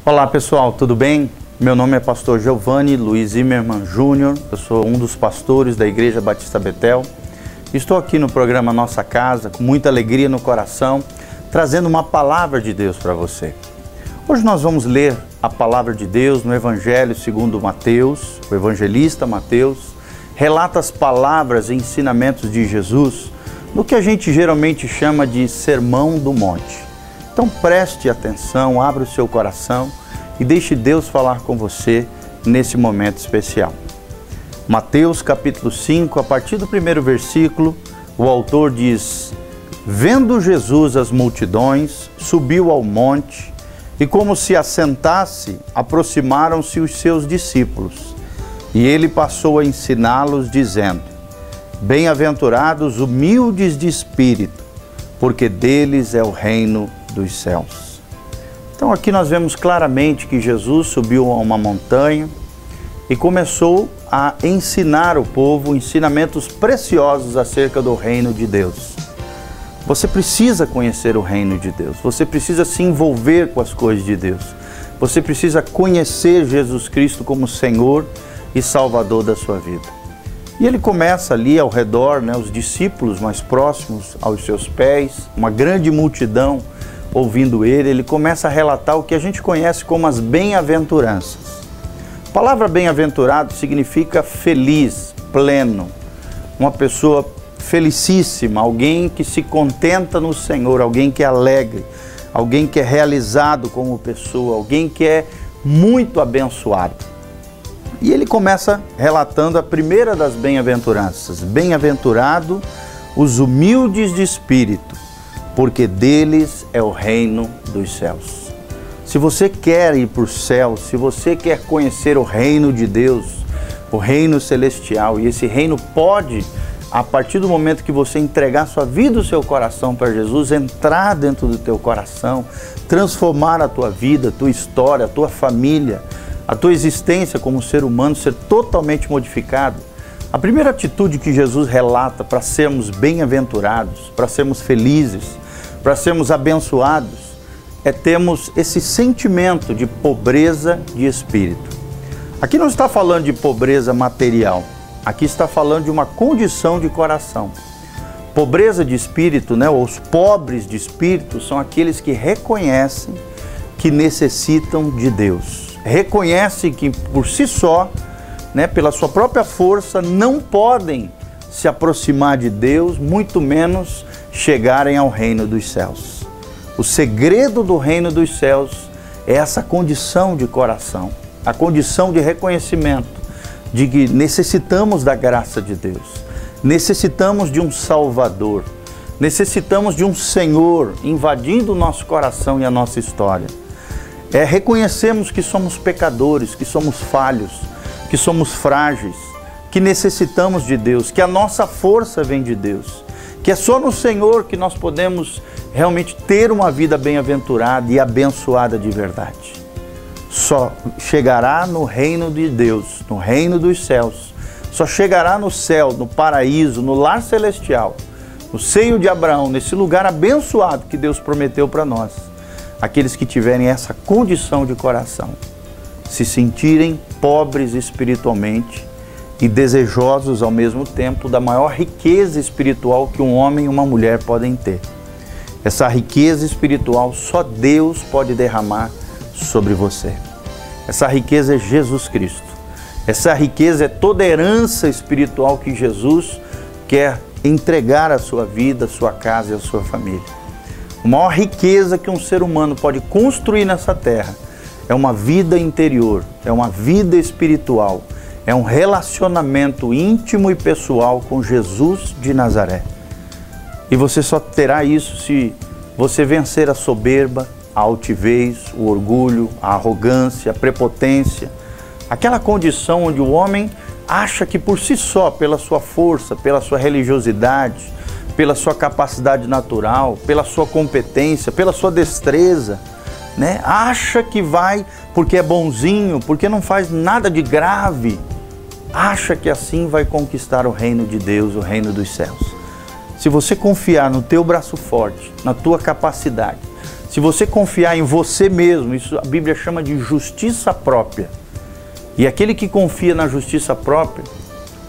Olá pessoal, tudo bem? Meu nome é pastor Giovanni Luiz Zimmermann Jr., eu sou um dos pastores da Igreja Batista Betel. Estou aqui no programa Nossa Casa, com muita alegria no coração, trazendo uma palavra de Deus para você. Hoje nós vamos ler a palavra de Deus no Evangelho segundo Mateus. O evangelista Mateus relata as palavras e ensinamentos de Jesus no que a gente geralmente chama de Sermão do Monte. Então preste atenção, abra o seu coração e deixe Deus falar com você nesse momento especial. Mateus capítulo 5, a partir do primeiro versículo, o autor diz: Vendo Jesus as multidões, subiu ao monte, e como se assentasse, aproximaram-se os seus discípulos. E ele passou a ensiná-los, dizendo: Bem-aventurados humildes de espírito, porque deles é o reino dos céus. Então aqui nós vemos claramente que Jesus subiu a uma montanha e começou a ensinar o povo ensinamentos preciosos acerca do reino de Deus. Você precisa conhecer o reino de Deus, você precisa se envolver com as coisas de Deus, você precisa conhecer Jesus Cristo como Senhor e Salvador da sua vida. E ele começa ali ao redor, os discípulos mais próximos aos seus pés, uma grande multidão ouvindo ele começa a relatar o que a gente conhece como as bem-aventuranças. A palavra bem-aventurado significa feliz, pleno, uma pessoa felicíssima, alguém que se contenta no Senhor, alguém que é alegre, alguém que é realizado como pessoa, alguém que é muito abençoado. E ele começa relatando a primeira das bem-aventuranças: Bem-aventurado os humildes de espírito, porque deles é o reino dos céus. Se você quer ir para o céu, se você quer conhecer o reino de Deus, o reino celestial, e esse reino pode, a partir do momento que você entregar sua vida, o seu coração para Jesus, entrar dentro do teu coração, transformar a tua vida, a tua história, a tua família, a tua existência como ser humano ser totalmente modificado. A primeira atitude que Jesus relata para sermos bem-aventurados, para sermos felizes, para sermos abençoados, é termos esse sentimento de pobreza de espírito. Aqui não está falando de pobreza material, aqui está falando de uma condição de coração. Pobreza de espírito, ou os pobres de espírito, são aqueles que reconhecem que necessitam de Deus. Reconhecem que por si só, pela sua própria força, não podem se aproximar de Deus, muito menos chegarem ao reino dos céus. O segredo do reino dos céus é essa condição de coração, a condição de reconhecimento de que necessitamos da graça de Deus, necessitamos de um Salvador, necessitamos de um Senhor invadindo o nosso coração e a nossa história. Reconhecemos que somos pecadores, que somos falhos, que somos frágeis, que necessitamos de Deus, que a nossa força vem de Deus, que é só no Senhor que nós podemos realmente ter uma vida bem-aventurada e abençoada de verdade. Só chegará no reino de Deus, no reino dos céus, só chegará no céu, no paraíso, no lar celestial, no seio de Abraão, nesse lugar abençoado que Deus prometeu para nós, aqueles que tiverem essa condição de coração, se sentirem pobres espiritualmente e desejosos ao mesmo tempo da maior riqueza espiritual que um homem e uma mulher podem ter. Essa riqueza espiritual só Deus pode derramar sobre você. Essa riqueza é Jesus Cristo. Essa riqueza é toda a herança espiritual que Jesus quer entregar à sua vida, à sua casa e à sua família. A maior riqueza que um ser humano pode construir nessa terra é uma vida interior, é uma vida espiritual, é um relacionamento íntimo e pessoal com Jesus de Nazaré. E você só terá isso se você vencer a soberba, a altivez, o orgulho, a arrogância, a prepotência, aquela condição onde o homem acha que por si só, pela sua força, pela sua religiosidade, pela sua capacidade natural, pela sua competência, pela sua destreza, acha que vai porque é bonzinho, porque não faz nada de grave, acha que assim vai conquistar o reino de Deus, o reino dos céus. Se você confiar no teu braço forte, na tua capacidade, se você confiar em você mesmo, isso a Bíblia chama de justiça própria. E aquele que confia na justiça própria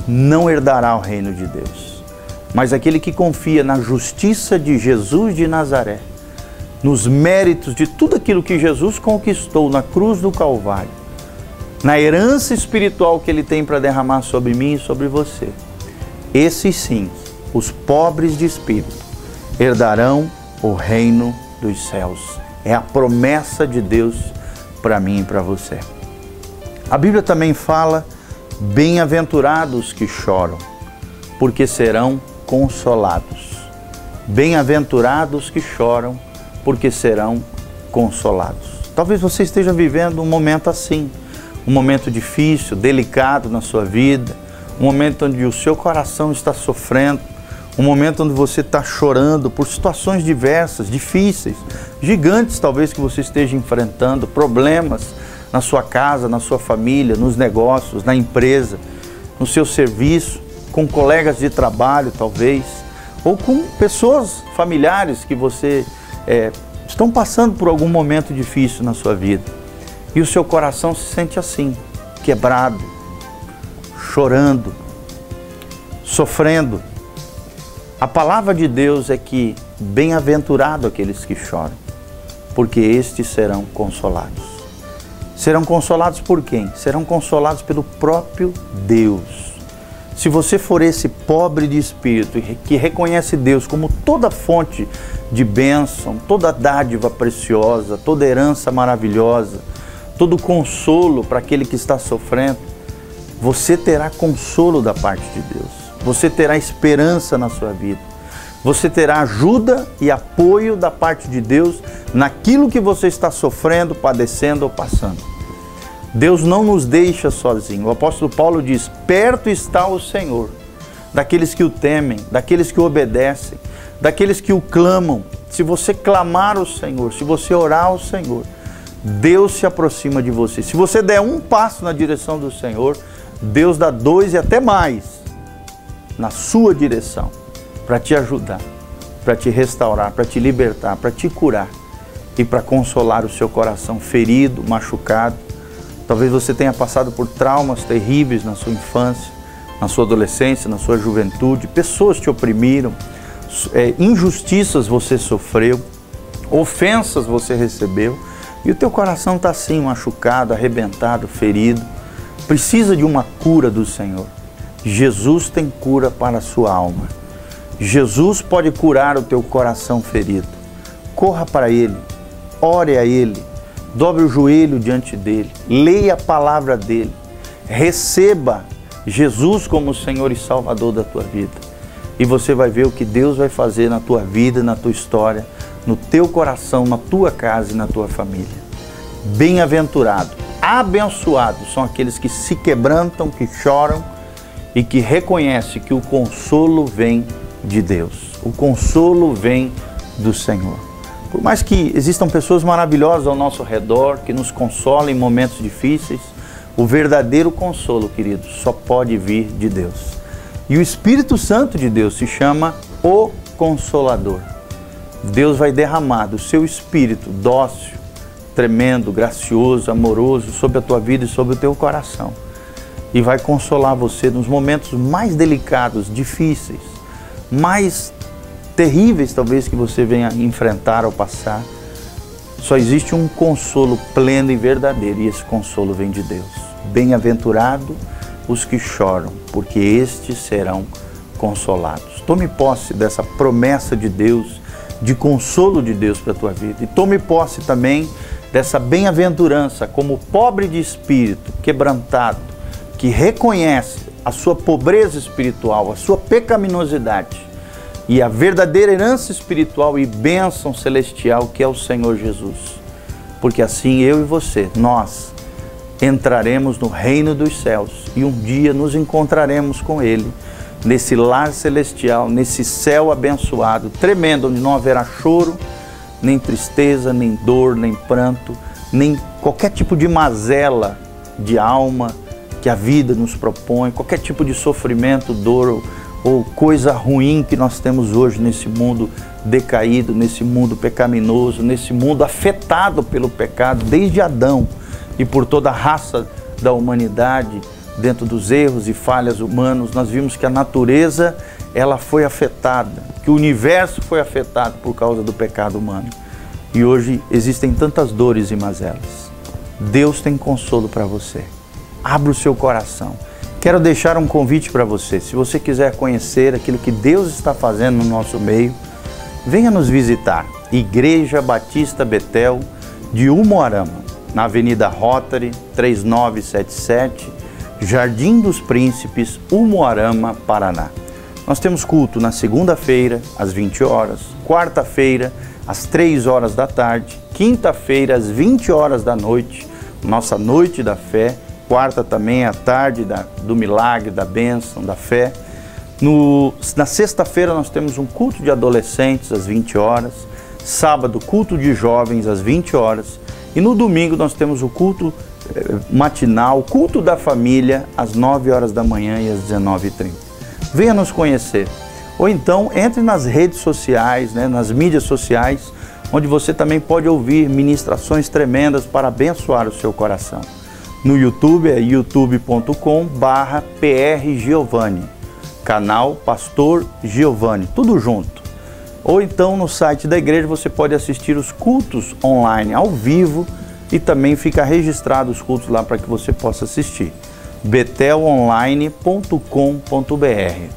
não herdará o reino de Deus. Mas aquele que confia na justiça de Jesus de Nazaré, nos méritos de tudo aquilo que Jesus conquistou na cruz do Calvário, na herança espiritual que Ele tem para derramar sobre mim e sobre você, esses sim, os pobres de espírito, herdarão o reino dos céus. É a promessa de Deus para mim e para você. A Bíblia também fala: bem-aventurados que choram, porque serão consolados. Bem-aventurados que choram, porque serão consolados. Talvez você esteja vivendo um momento assim, um momento difícil, delicado na sua vida, um momento onde o seu coração está sofrendo, um momento onde você está chorando por situações diversas, difíceis, gigantes talvez que você esteja enfrentando, problemas na sua casa, na sua família, nos negócios, na empresa, no seu serviço, com colegas de trabalho talvez, ou com pessoas familiares que você estão passando por algum momento difícil na sua vida. E o seu coração se sente assim, quebrado, chorando, sofrendo. A palavra de Deus é que bem-aventurado aqueles que choram, porque estes serão consolados. Serão consolados por quem? Serão consolados pelo próprio Deus. Se você for esse pobre de espírito que reconhece Deus como toda fonte de bênção, toda dádiva preciosa, toda herança maravilhosa, todo consolo para aquele que está sofrendo, você terá consolo da parte de Deus. Você terá esperança na sua vida. Você terá ajuda e apoio da parte de Deus naquilo que você está sofrendo, padecendo ou passando. Deus não nos deixa sozinhos. O apóstolo Paulo diz: perto está o Senhor, daqueles que o temem, daqueles que o obedecem, daqueles que o clamam. Se você clamar ao Senhor, se você orar ao Senhor, Deus se aproxima de você. Se você der um passo na direção do Senhor, Deus dá 2 e até mais na sua direção, para te ajudar, para te restaurar, para te libertar, para te curar e para consolar o seu coração ferido, machucado. Talvez você tenha passado por traumas terríveis na sua infância, na sua adolescência, na sua juventude. Pessoas te oprimiram, injustiças você sofreu, ofensas você recebeu e o teu coração está assim, machucado, arrebentado, ferido. Precisa de uma cura do Senhor. Jesus tem cura para a sua alma. Jesus pode curar o teu coração ferido. Corra para Ele, ore a Ele, dobre o joelho diante dEle, leia a palavra dEle, receba Jesus como Senhor e Salvador da tua vida. E você vai ver o que Deus vai fazer na tua vida, na tua história, no teu coração, na tua casa e na tua família. Bem-aventurado, abençoado são aqueles que se quebrantam, que choram, e que reconhece que o consolo vem de Deus. O consolo vem do Senhor. Por mais que existam pessoas maravilhosas ao nosso redor, que nos consolam em momentos difíceis, o verdadeiro consolo, querido, só pode vir de Deus. E o Espírito Santo de Deus se chama o Consolador. Deus vai derramar do seu Espírito dócil, tremendo, gracioso, amoroso sobre a tua vida e sobre o teu coração. E vai consolar você nos momentos mais delicados, difíceis, mais terríveis talvez que você venha enfrentar ou passar. Só existe um consolo pleno e verdadeiro e esse consolo vem de Deus. Bem-aventurado os que choram, porque estes serão consolados. Tome posse dessa promessa de Deus, de consolo de Deus para a tua vida. E tome posse também dessa bem-aventurança como pobre de espírito, quebrantado, que reconhece a sua pobreza espiritual, a sua pecaminosidade e a verdadeira herança espiritual e bênção celestial que é o Senhor Jesus. Porque assim eu e você, nós entraremos no reino dos céus e um dia nos encontraremos com Ele nesse lar celestial, nesse céu abençoado, tremendo, onde não haverá choro, nem tristeza, nem dor, nem pranto, nem qualquer tipo de mazela de alma que a vida nos propõe, qualquer tipo de sofrimento, dor ou coisa ruim que nós temos hoje nesse mundo decaído, nesse mundo pecaminoso, nesse mundo afetado pelo pecado, desde Adão e por toda a raça da humanidade, dentro dos erros e falhas humanos, nós vimos que a natureza, ela foi afetada, que o universo foi afetado por causa do pecado humano. E hoje existem tantas dores e mazelas. Deus tem consolo para você. Abra o seu coração. Quero deixar um convite para você. Se você quiser conhecer aquilo que Deus está fazendo no nosso meio, venha nos visitar. Igreja Batista Betel de Umuarama, na Avenida Rotary, 3977, Jardim dos Príncipes, Umuarama, Paraná. Nós temos culto na segunda-feira, às 20 horas, quarta-feira, às 3 horas da tarde, quinta-feira, às 20 horas da noite, nossa noite da fé, quarta também é a tarde do milagre, da bênção, da fé. Na sexta-feira nós temos um culto de adolescentes às 20 horas, sábado culto de jovens às 20 horas e no domingo nós temos o culto matinal, culto da família às 9 horas da manhã e às 19h30. Venha nos conhecer. Ou então entre nas redes sociais, nas mídias sociais, onde você também pode ouvir ministrações tremendas para abençoar o seu coração. No YouTube é youtube.com/prgiovanni, canal Pastor Giovanni, tudo junto. Ou então no site da igreja você pode assistir os cultos online ao vivo e também fica registrado os cultos lá para que você possa assistir. betelonline.com.br,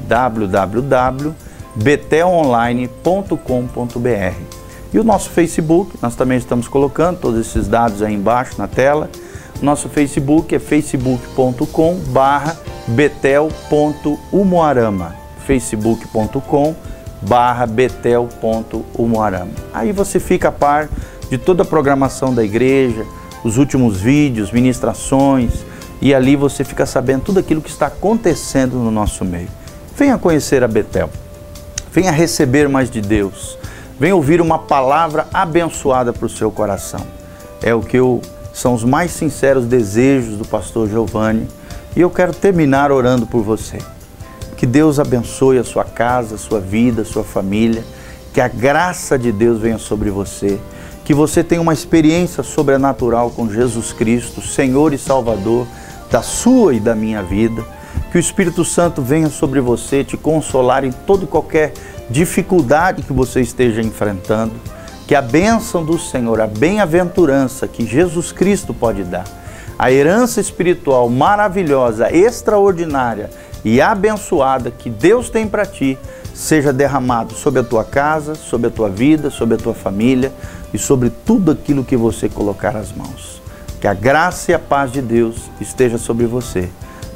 www.betelonline.com.br. E o nosso Facebook, nós também estamos colocando todos esses dados aí embaixo na tela. Nosso Facebook é facebook.com/betel.umuarama, facebook.com/betel.umuarama. Aí você fica a par de toda a programação da igreja, os últimos vídeos, ministrações, e ali você fica sabendo tudo aquilo que está acontecendo no nosso meio. Venha conhecer a Betel, venha receber mais de Deus, venha ouvir uma palavra abençoada para o seu coração. É o que são os mais sinceros desejos do pastor Giovanni, e eu quero terminar orando por você. Que Deus abençoe a sua casa, a sua vida, a sua família, que a graça de Deus venha sobre você, que você tenha uma experiência sobrenatural com Jesus Cristo, Senhor e Salvador da sua e da minha vida, que o Espírito Santo venha sobre você, te consolar em toda e qualquer dificuldade que você esteja enfrentando, que a bênção do Senhor, a bem-aventurança que Jesus Cristo pode dar, a herança espiritual maravilhosa, extraordinária e abençoada que Deus tem para ti, seja derramado sobre a tua casa, sobre a tua vida, sobre a tua família e sobre tudo aquilo que você colocar as mãos. Que a graça e a paz de Deus esteja sobre você.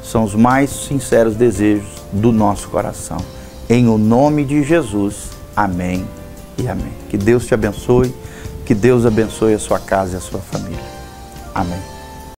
São os mais sinceros desejos do nosso coração. Em o nome de Jesus, amém e amém. Que Deus te abençoe, que Deus abençoe a sua casa e a sua família. Amém.